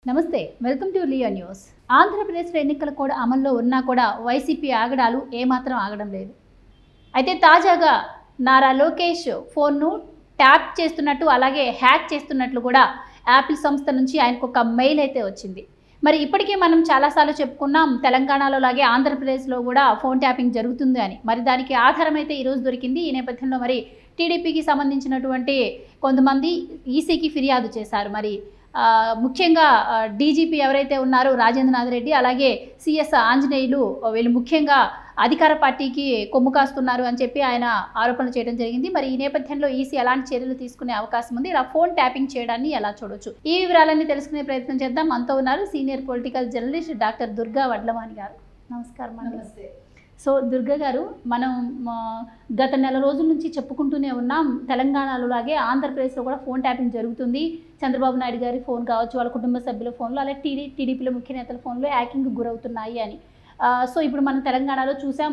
నమస్తే, welcome to Leo news. ఆంధ్రప్రదేశ్లో ఎన్నికలు కూడా అమల్లో ఉన్నా కూడా వైసీపీ ఆగడాలు ఏమాత్రం ఆగడం లేదు. అయితే తాజాగా నారా లోకేష్ ఫోన్ను ట్యాప్ చేస్తున్నట్టు అలాగే హ్యాక్ చేస్తున్నట్లు కూడా యాపిల్ సంస్థ నుంచి ఆయనకు ఒక మెయిల్ అయితే వచ్చింది. మరి ఇప్పటికే మనం చాలాసార్లు చెప్పుకున్నాం, తెలంగాణలో లాగే ఆంధ్రప్రదేశ్లో కూడా ఫోన్ ట్యాపింగ్ జరుగుతుంది అని. మరి దానికి ఆధారం అయితే ఈరోజు దొరికింది. ఈ నేపథ్యంలో మరి టీడీపీకి సంబంధించినటువంటి కొంతమంది ఈసీకి ఫిర్యాదు చేశారు. మరి ముఖ్యంగా డీజీపీ ఎవరైతే ఉన్నారో రాజేంద్రనాథ్ రెడ్డి, అలాగే సిఎస్ ఆంజనేయులు, వీళ్ళు ముఖ్యంగా అధికార పార్టీకి కొమ్ము కాస్తున్నారు అని చెప్పి ఆయన ఆరోపణలు చేయడం జరిగింది. మరి ఈ నేపథ్యంలో ఈసీ ఎలాంటి చర్యలు తీసుకునే అవకాశం ఉంది, ఇలా ఫోన్ ట్యాపింగ్ చేయడాన్ని ఎలా చూడొచ్చు, ఈ వివరాలన్నీ తెలుసుకునే ప్రయత్నం చేద్దాం. మనతో ఉన్నారు senior political journalist doctor Durga Vadlavani గారు. నమస్కారం అండి. నమస్తే. సో దుర్గా గారు, మనం గత నెల రోజుల నుంచి చెప్పుకుంటూనే ఉన్నాం, తెలంగాణలో లాగే ఆంధ్రప్రదేశ్లో కూడా ఫోన్ ట్యాపింగ్ జరుగుతుంది. చంద్రబాబు నాయుడు గారి ఫోన్ కావచ్చు, వాళ్ళ కుటుంబ సభ్యుల ఫోన్లో, అలాగే టీడీపీలో ముఖ్య నేతల ఫోన్లో హ్యాకింగ్ గురవుతున్నాయి అని. సో ఇప్పుడు మనం తెలంగాణలో చూసాం,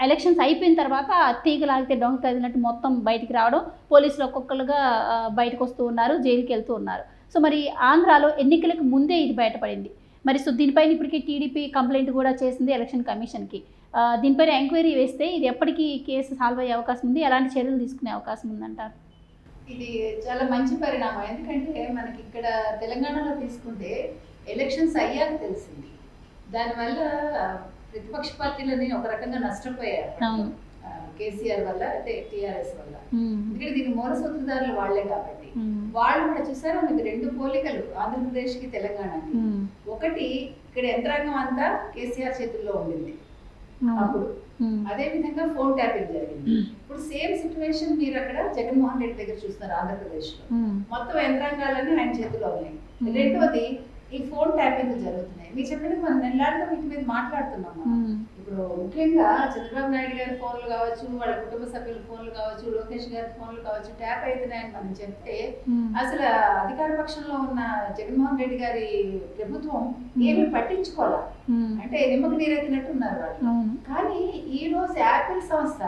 ఎలక్షన్స్ అయిపోయిన తర్వాత తీగ లాగితే డొంగ కదిలినట్టు మొత్తం బయటికి రావడం, పోలీసులు ఒక్కొక్కరుగా బయటకు వస్తూ ఉన్నారు, జైలుకి వెళ్తూ ఉన్నారు. సో మరి ఆంధ్రాలో ఎన్నికలకు ముందే ఇది బయటపడింది. మరి సో దీనిపైన ఇప్పటికీ టీడీపీ కంప్లైంట్ కూడా చేసింది ఎలక్షన్ కమిషన్కి. దీనిపైన ఎంక్వైరీ వేస్తే ఇది ఎప్పటికీ కేసు సాల్వ్ అయ్యే అవకాశం ఉంది, ఎలాంటి చర్యలు తీసుకునే అవకాశం ఉందంటారు? ఇది చాలా మంచి పరిణామం. ఎందుకంటే మనకి ఇక్కడ తెలంగాణలో తీసుకుంటే ఎలక్షన్స్ అయ్యాక తెలిసింది. దానివల్ల ప్రతిపక్ష పార్టీలని ఒక రకంగా నష్టపోయారు, కేసీఆర్ వల్ల, అంటే టీఆర్ఎస్ వల్ల. ఎందుకంటే దీని మూల సూత్రధారులు వాళ్లే కాబట్టి వాళ్ళు కూడా చూసారా, మీకు రెండు పోలికలు ఆంధ్రప్రదేశ్ కి తెలంగాణకి. ఒకటి, ఇక్కడ యంత్రాంగం అంతా కేసీఆర్ చేతుల్లో ఉండింది అప్పుడు, అదే విధంగా ఫోన్ ట్యాపింగ్ జరిగింది. ఇప్పుడు సేమ్ సిచ్యువేషన్ మీరు అక్కడ జగన్మోహన్ రెడ్డి దగ్గర చూస్తున్నారు ఆంధ్రప్రదేశ్ లో, మొత్తం యంత్రాంగాలన్నీ ఆయన చేతిలో ఉన్నాయి. రెండోది, ఈ ఫోన్ ట్యాపింగ్ జరుగుతున్నాయి. మీరు చెప్పినట్టు మనం నెల్లాడుగా వీటి మీద మాట్లాడుతున్నాం. ఇప్పుడు ముఖ్యంగా చంద్రబాబు నాయుడు గారి ఫోన్లు కావచ్చు, వాళ్ళ కుటుంబ సభ్యుల ఫోన్లు కావచ్చు, లోకేష్ గారి ఫోన్లు కావచ్చు ట్యాప్ అవుతున్నాయని మనం చెప్తే, అసలు అధికార పక్షంలో ఉన్న జగన్మోహన్ రెడ్డి గారి ప్రభుత్వం ఏమీ పట్టించుకోవాలి, అంటే నిమ్మకు నీరెత్తినట్టు ఉన్నారు వాళ్ళు. కానీ ఈ రోజు యాపిల్ సంస్థ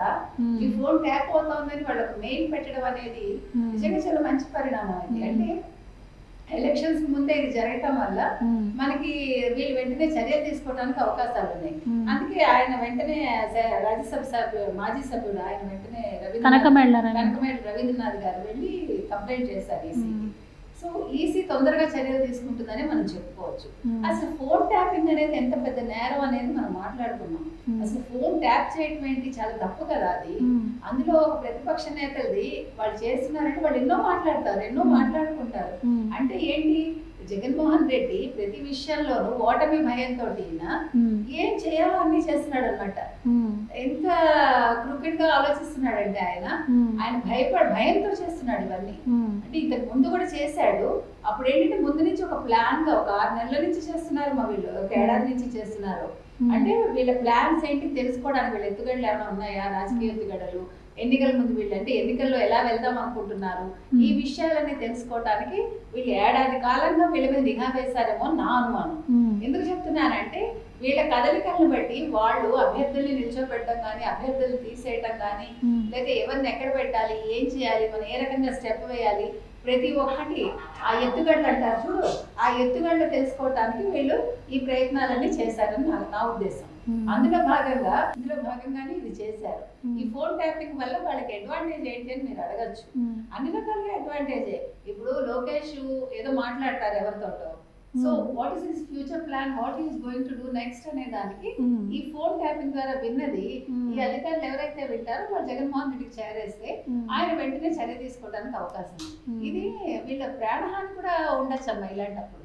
ఈ ఫోన్ ట్యాప్ అవుతోందని వాళ్ళకు మెయిల్ పెట్టడం అనేది నిజంగా చాలా మంచి పరిణామం అయింది. అంటే ఎలక్షన్స్ ముందే ఇది జరగటం వల్ల మనకి వీళ్ళు వెంటనే చర్యలు తీసుకోవడానికి అవకాశాలు ఉన్నాయి. అందుకే ఆయన వెంటనే రాజ్యసభ సభ్యుడు, మాజీ సభ్యుడు, ఆయన వెంటనే కనకమేళ్ళ రవీంద్రనాథ్ గారు వెళ్ళి కంప్లైంట్ చేశారు ఈసీకి. సో ఈసీ తొందరగా చర్యలు తీసుకుంటుందని మనం చెప్పుకోవచ్చు. అసలు ఫోన్ ట్యాపింగ్ అనేది ఎంత పెద్ద నేరం అనేది మనం మాట్లాడుకున్నాం. అసలు ఫోన్ ట్యాప్ చేయడం ఏంటి, చాలా తప్పు కదా అది. అందులో ఒక ప్రతిపక్ష నేతలది వాళ్ళు చేస్తున్నారంటే వాళ్ళు ఎన్నో మాట్లాడతారు, ఎన్నో మాట్లాడుకుంటారు. అంటే ఏంటి, జగన్మోహన్ రెడ్డి ప్రతి విషయంలోనూ ఓటమి భయంతో ఏం చేయాలో అన్ని చేస్తున్నాడు అనమాట. ఎంత క్రికెట్ గా ఆలోచిస్తున్నాడంటే ఆయన భయంతో చేస్తున్నాడు ఇవన్నీ. అంటే ఇంతకు ముందు కూడా చేశాడు. అప్పుడు ఏంటంటే ముందు నుంచి ఒక ప్లాన్ గా, ఒక 6 నెలల నుంచి చేస్తున్నారు, మా వీళ్ళు ఒక ఏడాది నుంచి చేస్తున్నారు. అంటే వీళ్ళ ప్లాన్స్ ఏంటి తెలుసుకోవడానికి, వీళ్ళ ఎత్తుగడలు ఏమైనా ఉన్నాయా, రాజకీయ ఎత్తుగడలు, ఎన్నికల ముందు వీళ్ళు అంటే ఎన్నికల్లో ఎలా వెళ్దాం అనుకుంటున్నారు, ఈ విషయాలన్నీ తెలుసుకోవడానికి వీళ్ళు ఏడాది కాలంగా వీళ్ళ మీద నిఘా వేశారేమో నా అనుమానం. ఎందుకు చెప్తున్నానంటే, వీళ్ళ కదలికలను బట్టి వాళ్ళు అభ్యర్థుల్ని నిల్చోబెట్టడం కానీ, అభ్యర్థులు తీసేయటం కానీ, లేదా ఎవరిని ఎక్కడ పెట్టాలి, ఏం చేయాలి, మనం ఏ రకంగా స్టెప్ వేయాలి, ప్రతి ఒక్కటి ఆ ఎత్తుగడలు అంటారు చూడు, ఆ ఎత్తుగడలు తెలుసుకోవటానికి వీళ్ళు ఈ ప్రయత్నాలన్నీ చేశారని నా ఉద్దేశం. అందులో భాగంగానే ఇది చేశారు. ఈ ఫోన్ ట్యాపింగ్ వల్ల వాళ్ళకి అడ్వాంటేజ్ ఏంటి అని మీరు అడగచ్చు. అన్ని రకాలుగా అడ్వాంటేజే. ఇప్పుడు లోకేష్ ఏదో మాట్లాడతారు ఎవరితోటో, so what is his future plan, what is going to do next అనే దానికి ఈ ఫోన్ ట్యాపింగ్ ద్వారా విన్నది ఈ అధికారులు ఎవరైతే వింటారో వాళ్ళు జగన్మోహన్ రెడ్డికి చేరేస్తే ఆయన వెంటనే చర్య తీసుకోవడానికి అవకాశం. ఇది వీళ్ళ ప్రాణహాని కూడా ఉండొచ్చమ్మా ఇలాంటప్పుడు.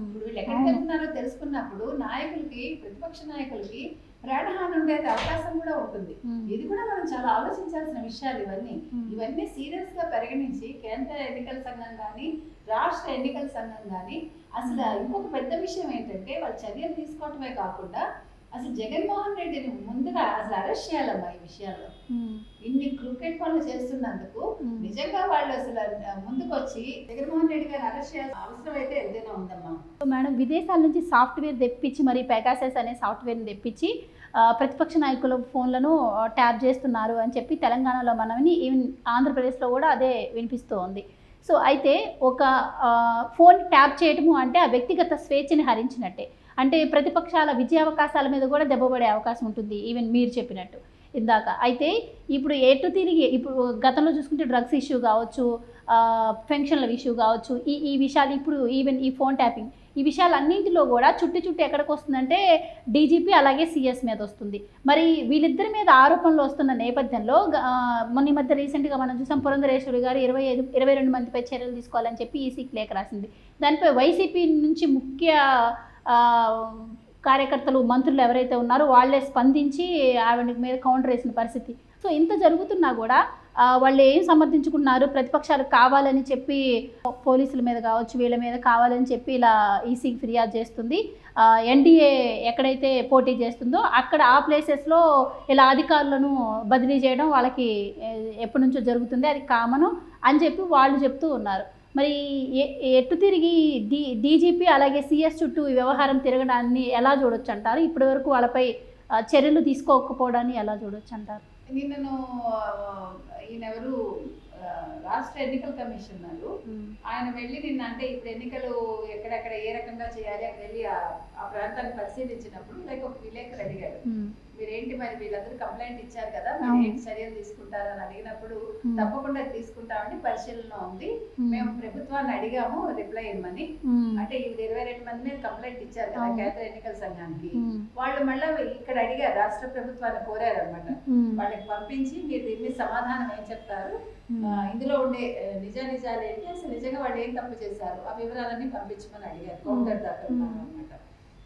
ఇప్పుడు వీళ్ళు ఎక్కడికి వెళ్తున్నారో తెలుసుకున్నప్పుడు నాయకులకి, ప్రతిపక్ష నాయకులకి ప్రాణహాని ఉండే అవకాశం కూడా ఉంటుంది. ఇది కూడా మనం చాలా ఆలోచించాల్సిన విషయాలు. ఇవన్నీ సీరియస్ గా పరిగణించి కేంద్ర ఎన్నికల సంఘం కానీ, రాష్ట్ర ఎన్నికల సంఘం కానీ, అసలు ఇంకొక పెద్ద విషయం ఏంటంటే, వాళ్ళు చర్యలు తీసుకోవటమే కాకుండా అసలు జగన్మోహన్ రెడ్డిని ముందుగా అసలు అరెస్ట్ చేయాలమ్మా ఈ విషయాల్లో. ఇన్ని క్రికెట్ పనులు చేస్తున్నందుకు నిజంగా వాళ్ళు అసలు ముందుకు వచ్చి జగన్మోహన్ రెడ్డి గారిని అరెస్ట్ చేయాల్సిన అవసరం అయితే ఏదైనా ఉందమ్మా. మేడం, విదేశాల నుంచి సాఫ్ట్వేర్ తెప్పించి, మరి పెగాసస్ అనే సాఫ్ట్వేర్ని తెప్పించి ప్రతిపక్ష నాయకుల ఫోన్లను ట్యాప్ చేస్తున్నారు అని చెప్పి తెలంగాణలో మనని, ఈవెన్ ఆంధ్రప్రదేశ్లో కూడా అదే వినిపిస్తూ ఉంది. సో అయితే ఒక ఫోన్ ట్యాప్ చేయటము అంటే ఆ వ్యక్తిగత స్వేచ్ఛని హరించినట్టే. అంటే ప్రతిపక్షాల విజయావకాశాల మీద కూడా దెబ్బపడే అవకాశం ఉంటుంది, ఈవెన్ మీరు చెప్పినట్టు ఇందాక. అయితే ఇప్పుడు ఎటు తిరిగి ఇప్పుడు గతంలో చూసుకుంటే డ్రగ్స్ ఇష్యూ కావచ్చు, పెన్షన్ల ఇష్యూ కావచ్చు, ఈ విషయాలు ఇప్పుడు ఈవెన్ ఈ ఫోన్ ట్యాపింగ్, ఈ విషయాలన్నింటిలో కూడా చుట్టి ఎక్కడికి వస్తుందంటే డీజీపీ అలాగే సీఎస్ మీద వస్తుంది. మరి వీళ్ళిద్దరి మీద ఆరోపణలు వస్తున్న నేపథ్యంలో మొన్న మధ్య రీసెంట్గా మనం చూసాం, పురంధరేశ్వరి గారు 22 మందిపై చర్యలు తీసుకోవాలని చెప్పి ఈసీకి లేఖ రాసింది. దానిపై వైసీపీ నుంచి ముఖ్య కార్యకర్తలు, మంత్రులు ఎవరైతే ఉన్నారో వాళ్ళే స్పందించి ఆవిడ మీద కౌంటర్ వేసిన పరిస్థితి. సో ఇంత జరుగుతున్నా కూడా వాళ్ళు ఏం సమర్థించుకున్నారు, ప్రతిపక్షాలు కావాలని చెప్పి పోలీసుల మీద కావచ్చు, వీళ్ళ మీద కావాలని చెప్పి ఇలా ఈసీకి ఫిర్యాదు చేస్తుంది. ఎన్డీఏ ఎక్కడైతే పోటీ చేస్తుందో అక్కడ ఆ ప్లేసెస్లో ఇలా అధికారులను బదిలీ చేయడం వాళ్ళకి ఎప్పటి నుంచో జరుగుతుంది, అది కామను అని చెప్పి వాళ్ళు చెప్తూ ఉన్నారు. మరి ఎటు తిరిగి డీజీపీ అలాగే సీఎస్ చుట్టూ ఈ వ్యవహారం తిరగడాన్ని ఎలా చూడొచ్చు అంటారు? ఇప్పటి వరకు వాళ్ళపై చర్యలు తీసుకోకపోవడాన్ని ఎలా చూడొచ్చు అంటారు? నిన్నను ఈయనెవరు రాష్ట్ర ఎన్నికల కమిషనరు ఆయన వెళ్ళి నిన్న, అంటే ఇప్పుడు ఎన్నికలు ఎక్కడెక్కడ ఏ రకంగా చేయాలి అక్కడ వెళ్ళి ఆ ప్రాంతాన్ని పరిశీలించినప్పుడు లైక్ ఒక విలేకరు అడిగాడు, మీరేంటి మరి వీళ్ళందరూ కంప్లైంట్ ఇచ్చారు కదా, మీరు ఏంటి చర్యలు తీసుకుంటారని అడిగినప్పుడు తప్పకుండా తీసుకుంటామని పరిశీలన ఉంది, మేము ప్రభుత్వాన్ని అడిగాము రిప్లై ఇవ్వమని. అంటే ఇప్పుడు 22 మంది మీద కంప్లైంట్ ఇచ్చారు కదా కేంద్ర ఎన్నికల సంఘానికి, వాళ్ళు మళ్ళీ ఇక్కడ అడిగారు, రాష్ట్ర ప్రభుత్వాన్ని కోరారు అనమాట, వాళ్ళకి పంపించి మీరు దీన్ని సమాధానం ఏం చెప్తారు, ఇందులో ఉండే నిజాలు ఏంటి, అసలు నిజంగా వాళ్ళు ఏం తప్పు చేశారు ఆ వివరాలన్నీ పంపించమని అడిగారు కౌంటర్ దాకా అనమాట.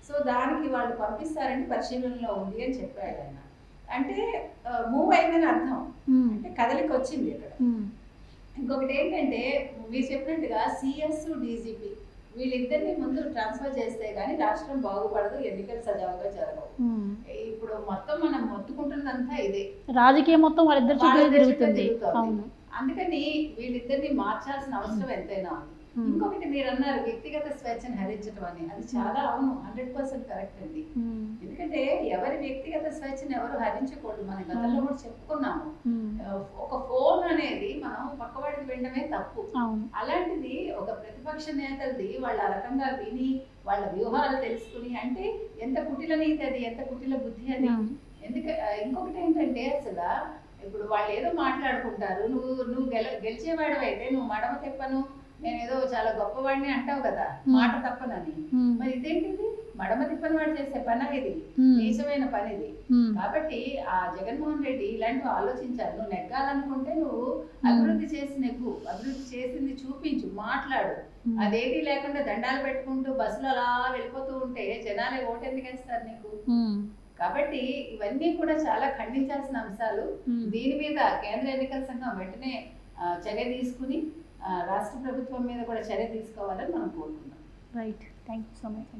సో దానికి వాళ్ళు పంపిస్తారని పరిశీలనలో ఉంది అని చెప్పాడు ఆయన. అంటే మూవ్ అయిందని అర్థం, అంటే కదలికి వచ్చింది ఇక్కడ. ఇంకొకటి ఏంటంటే మీరు చెప్పినట్టుగా సిఎస్ డీజీపీ వీళ్ళిద్దరిని ముందు ట్రాన్స్ఫర్ చేస్తే గానీ రాష్ట్రం బాగుపడదు, ఎన్నికలు సజావుగా జరగవు. ఇప్పుడు మొత్తం మనం మొత్తుకుంటున్నదంతా ఇదే, రాజకీయం మొత్తం వాళ్ళిద్దరు చుట్టూ తిరుగుతుంది. అందుకని వీళ్ళిద్దరిని మార్చాల్సిన అవసరం ఎంతైనా ఉంది. ఇంకొకటి మీరు అన్నారు వ్యక్తిగత స్వేచ్ఛను హరించడం అని, అది చాలా అవును, 100% కరెక్ట్ అండి. ఎందుకంటే ఎవరి వ్యక్తిగత స్వేచ్ఛను ఎవరు హరించకూడదు, మనం గతంలో కూడా చెప్పుకున్నాము. ఒక ఫోన్ అనేది మనం పక్కవాడికి వినడమే తప్పు, అలాంటిది ఒక ప్రతిపక్ష నేతలది వాళ్ళు ఆ రకంగా విని వాళ్ళ వ్యూహాలు తెలుసుకుని, అంటే ఎంత కుటిల నీతి అది, ఎంత కుటిల బుద్ధి అది. ఇంకొకటి ఏంటంటే అసలు ఇప్పుడు వాళ్ళు ఏదో మాట్లాడుకుంటారు, నువ్వు గెలిచేవాడు అయితే నువ్వు మడమ తెప్పను, నేను ఏదో చాలా గొప్పవాడిని అంటావు కదా, మాట తప్పనని. మరి ఇదేంటిది, మడమ తిప్పని వాడు చేసే పని ఇది, నీచమైన పని ఇది. కాబట్టి ఆ జగన్మోహన్ రెడ్డి ఇలాంటివి ఆలోచించారు, నువ్వు నెగ్గాలనుకుంటే నువ్వు అభివృద్ధి చేసి నెగ్గు, అభివృద్ధి చేసింది చూపించు, మాట్లాడు. అదేది లేకుండా దండాలు పెట్టుకుంటూ బస్సులు అలా వెళ్ళిపోతూ ఉంటే జనాలే ఓటు ఎందుకు వేస్తారు నీకు? కాబట్టి ఇవన్నీ కూడా చాలా ఖండించాల్సిన అంశాలు. దీని మీద కేంద్ర ఎన్నికల సంఘం వెంటనే చర్య తీసుకుని రాష్ట్ర ప్రభుత్వం మీద కూడా చర్య తీసుకోవాలని మనం కోరుకుందాం. Right, thank you so much.